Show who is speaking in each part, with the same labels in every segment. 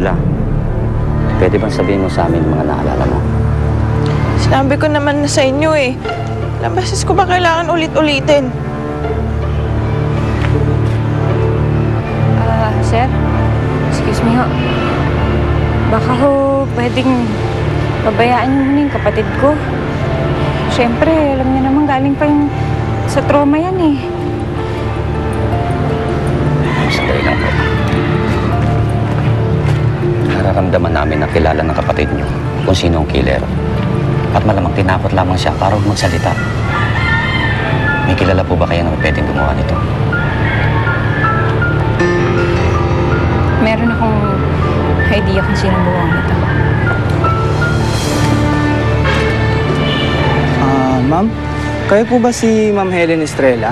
Speaker 1: Lola, pwede bang sabihin mo sa amin mga naalala mo?
Speaker 2: Sinabi ko naman na sa inyo eh. Ilang beses ko ba kailangan ulit-ulitin?
Speaker 3: Sir? Excuse me ho. Baka ho pwedeng pabayaan niyo muna yung kapatid ko. Siyempre, alam niyo naman galing pa yung sa trauma yan eh.
Speaker 1: Sandali lang po. Nararamdaman namin na kilala ng kapatid niyo kung sino ang killer. At malamang tinakot lamang siya para huwag magsalita. May kilala po ba kayo na pwedeng gumawa nito?
Speaker 3: Meron akong idea kung sino gumawa nito.
Speaker 4: Ma'am? Kayo po ba si Ma'am Helen Estrella?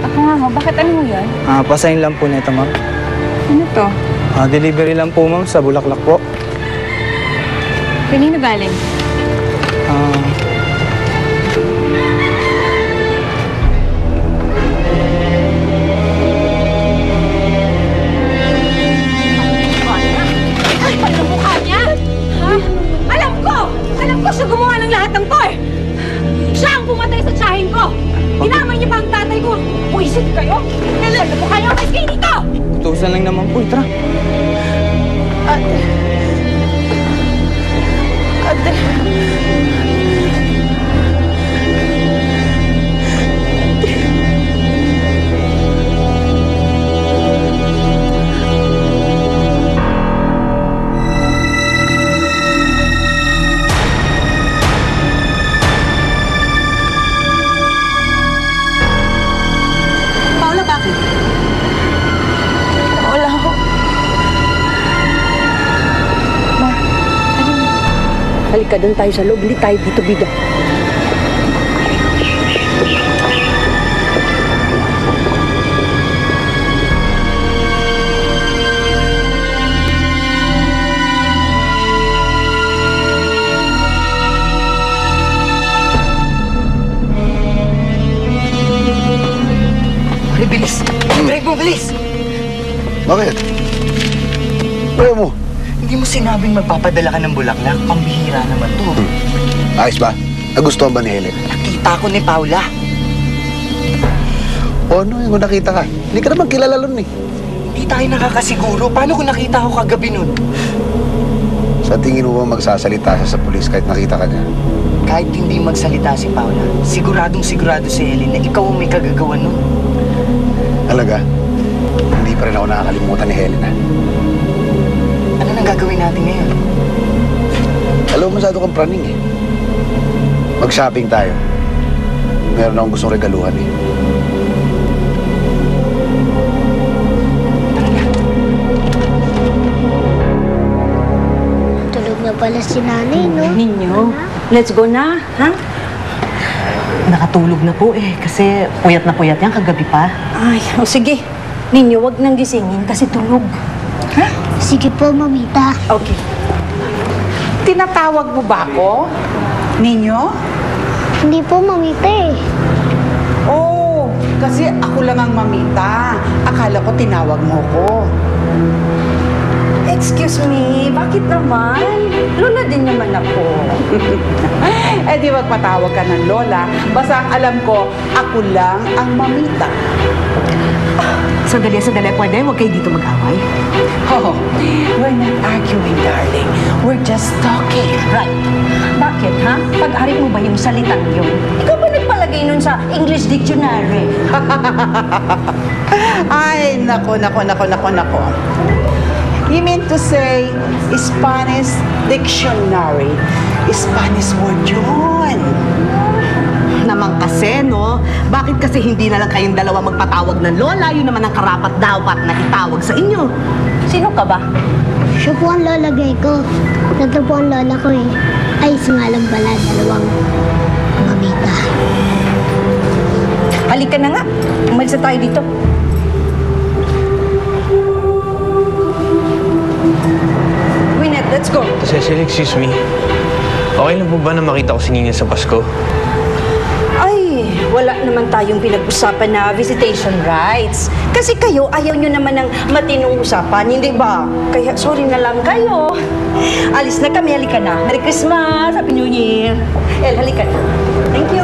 Speaker 3: Ako nga ho, bakit ano mo yan?
Speaker 4: Pasign lang po nito, ma'am.
Speaker 3: Ano to?
Speaker 4: Delivery lang po, ma'am, sa Bulaklak po.
Speaker 3: Kanino galing?
Speaker 5: Ay, paano mukha niya? Ha? Alam ko siya gumawa ng lahat ng to eh! Siya ang pumatay sa tiyahin ko! Dinamay niya pa ang tatay ko! Puisit kayo! Paano mukha niya? Mas kayo dito!
Speaker 4: Utusan lang naman po, tara.
Speaker 2: Ate. Ate.
Speaker 5: Paula, bakit?
Speaker 2: Wala ako.
Speaker 5: Halika doon tayo sa loob. Hindi tayo dito, bida.
Speaker 6: Ay, bilis! Drive mo, bilis!
Speaker 7: Bakit? Ayaw mo?
Speaker 6: Hindi mo sinabing magpapadala ka ng bulaklak. Pambihira naman to.
Speaker 7: Ayos ba? Nagustuhan ba ni Helen?
Speaker 6: Nakita ko ni Paula.
Speaker 7: O ano yung nakita ka? Hindi ka naman kilala nun eh.
Speaker 6: Hindi tayo nakakasiguro. Paano kung nakita ko kagabi nun?
Speaker 7: Sa tingin mo ba magsasalita siya sa pulis kahit nakita ka niya?
Speaker 6: Kahit hindi magsalita si Paula, siguradong sigurado si Helen na ikaw ang may kagagawa nun.
Speaker 7: Talaga? Hindi pa rin ako nakakalimutan ni Helen, ha?
Speaker 6: Ano nang gagawin natin ngayon?
Speaker 7: Alam mo, masyado kang praning eh. Mag-shopping tayo. Meron akong gustong regaluhan eh.
Speaker 8: Tulog na pala si nanay, no?
Speaker 5: Ninyo, let's go na, ha?
Speaker 9: Nakatulog na po eh, kasi puyat na puyat yan kagabi pa.
Speaker 5: Ay, o sige. Ninyo, wag nang gisingin kasi tulog. Ha?
Speaker 8: Sige po, mamita.
Speaker 5: Okay.
Speaker 10: Tinatawag mo ba ako? Ninyo?
Speaker 8: Hindi po, mamita eh.
Speaker 10: Oh, kasi ako lang ang mamita. Akala ko tinawag mo ko.
Speaker 5: Excuse me, bakit naman? Lola din naman ako.
Speaker 10: Eh di magpatawag ka ng lola. Basta ang alam ko, ako lang ang mamita.
Speaker 9: Sandali, pwede? Huwag kayo dito mag-away.
Speaker 10: Oh, we're not arguing, darling. We're just talking.
Speaker 5: Right. Bakit, ha? Pag-ari mo ba yung salitang yun? Ikaw ba nagpalagay nun sa English Dictionary?
Speaker 10: Ay, nako. You mean to say Spanish dictionary. Spanish word yun.
Speaker 9: Naman kasi, no? Bakit kasi hindi na lang kayong dalawa magpatawag ng lola? Yun naman ang karapat dapat na itawag sa inyo.
Speaker 5: Sino ka ba?
Speaker 8: Siya po ang lalagay ko. Tatlo po ang lola ko eh. Ay, isa nga lang pala, dalawang mamita.
Speaker 5: Halika na nga. Umalis na tayo dito. Gwyneth, let's go.
Speaker 11: Cecil, excuse me. Okay lang po ba na makita ko si Nina sa Pasko?
Speaker 5: Ay, wala
Speaker 11: wala naman tayong pinag-usapan na visitation rights. Kasi kayo, ayaw nyo naman ng matinong usapan, hindi ba? Kaya sorry na lang kayo. Alis na kami, halika na. Merry Christmas! Happy New Year! El, halika na. Thank you!